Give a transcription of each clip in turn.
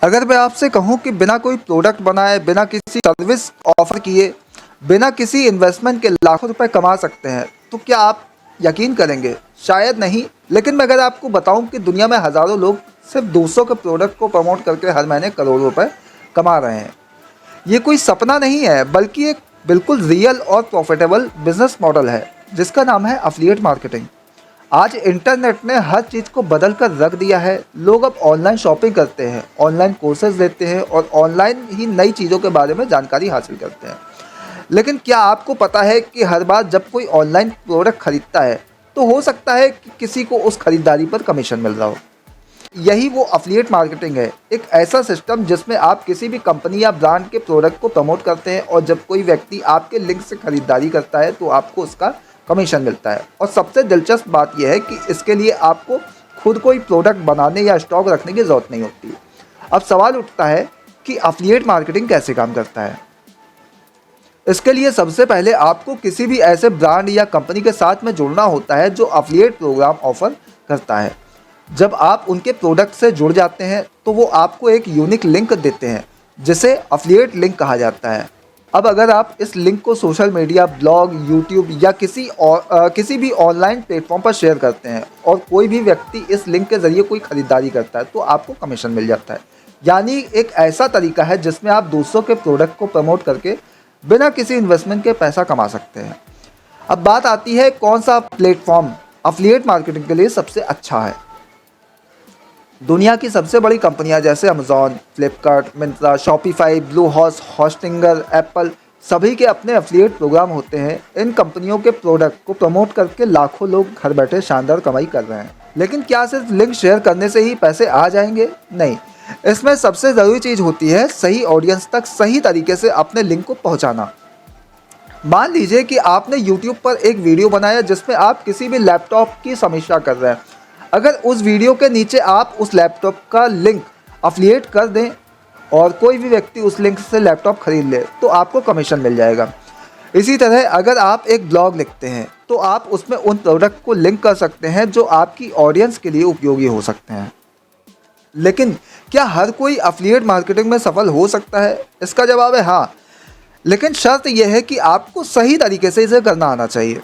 अगर मैं आपसे कहूँ कि बिना कोई प्रोडक्ट बनाए, बिना किसी सर्विस ऑफ़र किए, बिना किसी इन्वेस्टमेंट के लाखों रुपए कमा सकते हैं, तो क्या आप यकीन करेंगे? शायद नहीं, लेकिन मैं अगर आपको बताऊँ कि दुनिया में हज़ारों लोग सिर्फ दूसरों के प्रोडक्ट को प्रमोट करके हर महीने करोड़ों रुपए कमा रहे हैं। ये कोई सपना नहीं है, बल्कि एक बिल्कुल रियल और प्रॉफिटेबल बिजनेस मॉडल है, जिसका नाम है एफिलिएट मार्केटिंग। आज इंटरनेट ने हर चीज़ को बदल कर रख दिया है। लोग अब ऑनलाइन शॉपिंग करते हैं, ऑनलाइन कोर्सेज लेते हैं और ऑनलाइन ही नई चीज़ों के बारे में जानकारी हासिल करते हैं। लेकिन क्या आपको पता है कि हर बार जब कोई ऑनलाइन प्रोडक्ट खरीदता है, तो हो सकता है कि किसी को उस खरीदारी पर कमीशन मिल रहा हो। यही वो एफिलिएट मार्केटिंग है, एक ऐसा सिस्टम जिसमें आप किसी भी कंपनी या ब्रांड के प्रोडक्ट को प्रमोट करते हैं और जब कोई व्यक्ति आपके लिंक से खरीदारी करता है तो आपको उसका कमीशन मिलता है। और सबसे दिलचस्प बात यह है कि इसके लिए आपको खुद कोई प्रोडक्ट बनाने या स्टॉक रखने की ज़रूरत नहीं होती। अब सवाल उठता है कि एफिलिएट मार्केटिंग कैसे काम करता है। इसके लिए सबसे पहले आपको किसी भी ऐसे ब्रांड या कंपनी के साथ में जुड़ना होता है जो एफिलिएट प्रोग्राम ऑफर करता है। जब आप उनके प्रोडक्ट से जुड़ जाते हैं तो वो आपको एक यूनिक लिंक देते हैं, जिसे एफिलिएट लिंक कहा जाता है। अब अगर आप इस लिंक को सोशल मीडिया, ब्लॉग, यूट्यूब या किसी भी ऑनलाइन प्लेटफॉर्म पर शेयर करते हैं और कोई भी व्यक्ति इस लिंक के ज़रिए कोई ख़रीदारी करता है तो आपको कमीशन मिल जाता है। यानी एक ऐसा तरीका है जिसमें आप दूसरों के प्रोडक्ट को प्रमोट करके बिना किसी इन्वेस्टमेंट के पैसा कमा सकते हैं। अब बात आती है कौन सा प्लेटफॉर्म एफिलिएट मार्केटिंग के लिए सबसे अच्छा है। दुनिया की सबसे बड़ी कंपनियां जैसे Amazon, Flipkart, Myntra, Shopify, blue Hostinger, Apple, सभी के अपने एफिलिएट प्रोग्राम होते हैं। इन कंपनियों के प्रोडक्ट को प्रमोट करके लाखों लोग घर बैठे शानदार कमाई कर रहे हैं। लेकिन क्या सिर्फ लिंक शेयर करने से ही पैसे आ जाएंगे? नहीं, इसमें सबसे ज़रूरी चीज़ होती है सही ऑडियंस तक सही तरीके से अपने लिंक को पहुँचाना। मान लीजिए कि आपने यूट्यूब पर एक वीडियो बनाया जिसमें आप किसी भी लैपटॉप की समीक्षा कर रहे हैं। अगर उस वीडियो के नीचे आप उस लैपटॉप का लिंक एफिलिएट कर दें और कोई भी व्यक्ति उस लिंक से लैपटॉप खरीद ले तो आपको कमीशन मिल जाएगा। इसी तरह अगर आप एक ब्लॉग लिखते हैं तो आप उसमें उन प्रोडक्ट को लिंक कर सकते हैं जो आपकी ऑडियंस के लिए उपयोगी हो सकते हैं। लेकिन क्या हर कोई एफिलिएट मार्केटिंग में सफल हो सकता है? इसका जवाब है हाँ, लेकिन शर्त यह है कि आपको सही तरीके से इसे करना आना चाहिए।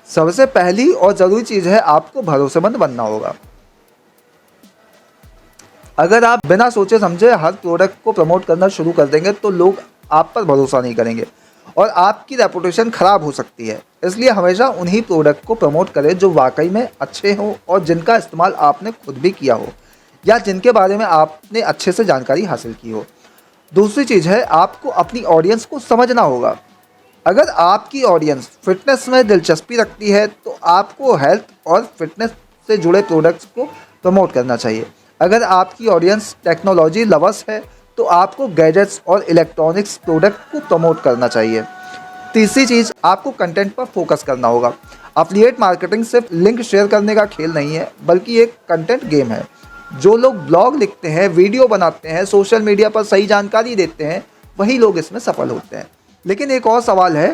सबसे पहली और ज़रूरी चीज़ है आपको भरोसेमंद बनना होगा। अगर आप बिना सोचे समझे हर प्रोडक्ट को प्रमोट करना शुरू कर देंगे तो लोग आप पर भरोसा नहीं करेंगे और आपकी रेपुटेशन ख़राब हो सकती है। इसलिए हमेशा उन्हीं प्रोडक्ट को प्रमोट करें जो वाकई में अच्छे हों और जिनका इस्तेमाल आपने खुद भी किया हो या जिनके बारे में आपने अच्छे से जानकारी हासिल की हो। दूसरी चीज़ है आपको अपनी ऑडियंस को समझना होगा। अगर आपकी ऑडियंस फिटनेस में दिलचस्पी रखती है तो आपको हेल्थ और फिटनेस से जुड़े प्रोडक्ट्स को प्रमोट करना चाहिए। अगर आपकी ऑडियंस टेक्नोलॉजी लवर्स है तो आपको गैजेट्स और इलेक्ट्रॉनिक्स प्रोडक्ट को प्रमोट करना चाहिए। तीसरी चीज़ आपको कंटेंट पर फोकस करना होगा। एफिलिएट मार्केटिंग सिर्फ लिंक शेयर करने का खेल नहीं है, बल्कि एक कंटेंट गेम है। जो लोग ब्लॉग लिखते हैं, वीडियो बनाते हैं, सोशल मीडिया पर सही जानकारी देते हैं, वही लोग इसमें सफल होते हैं। लेकिन एक और सवाल है,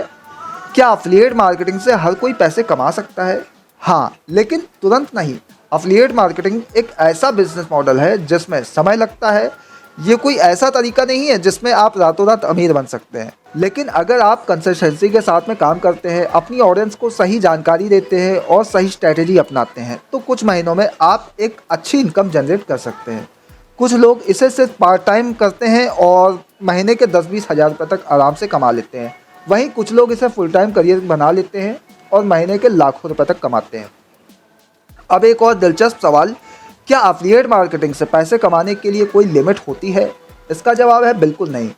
क्या एफिलिएट मार्केटिंग से हर कोई पैसे कमा सकता है? हाँ, लेकिन तुरंत नहीं। एफिलिएट मार्केटिंग एक ऐसा बिजनेस मॉडल है जिसमें समय लगता है। ये कोई ऐसा तरीका नहीं है जिसमें आप रातों रात अमीर बन सकते हैं। लेकिन अगर आप कंसिस्टेंसी के साथ में काम करते हैं, अपनी ऑडियंस को सही जानकारी देते हैं और सही स्ट्रैटेजी अपनाते हैं तो कुछ महीनों में आप एक अच्छी इनकम जनरेट कर सकते हैं। कुछ लोग इसे सिर्फ पार्ट टाइम करते हैं और महीने के 10-20 हज़ार रुपये तक आराम से कमा लेते हैं। वहीं कुछ लोग इसे फुल टाइम करियर बना लेते हैं और महीने के लाखों रुपए तक कमाते हैं। अब एक और दिलचस्प सवाल, क्या एफिलिएट मार्केटिंग से पैसे कमाने के लिए कोई लिमिट होती है? इसका जवाब है बिल्कुल नहीं।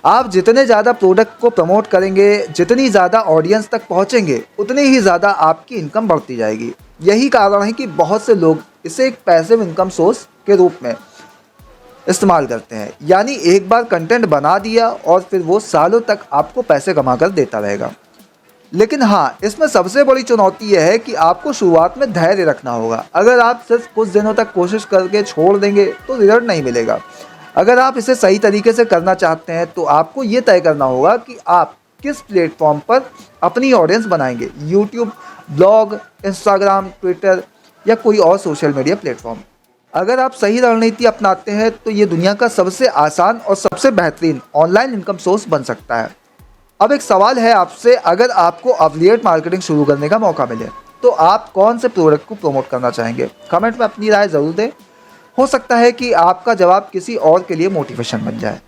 आप जितने ज़्यादा प्रोडक्ट को प्रमोट करेंगे, जितनी ज़्यादा ऑडियंस तक पहुँचेंगे, उतनी ही ज़्यादा आपकी इनकम बढ़ती जाएगी। यही कारण है कि बहुत से लोग इसे एक पैसिव इनकम सोर्स के रूप में इस्तेमाल करते हैं। यानी एक बार कंटेंट बना दिया और फिर वो सालों तक आपको पैसे कमा कर देता रहेगा। लेकिन हाँ, इसमें सबसे बड़ी चुनौती यह है कि आपको शुरुआत में धैर्य रखना होगा। अगर आप सिर्फ कुछ दिनों तक कोशिश करके छोड़ देंगे तो रिजल्ट नहीं मिलेगा। अगर आप इसे सही तरीके से करना चाहते हैं तो आपको ये तय करना होगा कि आप किस प्लेटफॉर्म पर अपनी ऑडियंस बनाएंगे। यूट्यूब, ब्लॉग, इंस्टाग्राम, ट्विटर या कोई और सोशल मीडिया प्लेटफॉर्म। अगर आप सही रणनीति अपनाते हैं तो ये दुनिया का सबसे आसान और सबसे बेहतरीन ऑनलाइन इनकम सोर्स बन सकता है। अब एक सवाल है आपसे, अगर आपको अफिलिएट मार्केटिंग शुरू करने का मौका मिले तो आप कौन से प्रोडक्ट को प्रमोट करना चाहेंगे? कमेंट में अपनी राय ज़रूर दें। हो सकता है कि आपका जवाब किसी और के लिए मोटिवेशन बन जाए।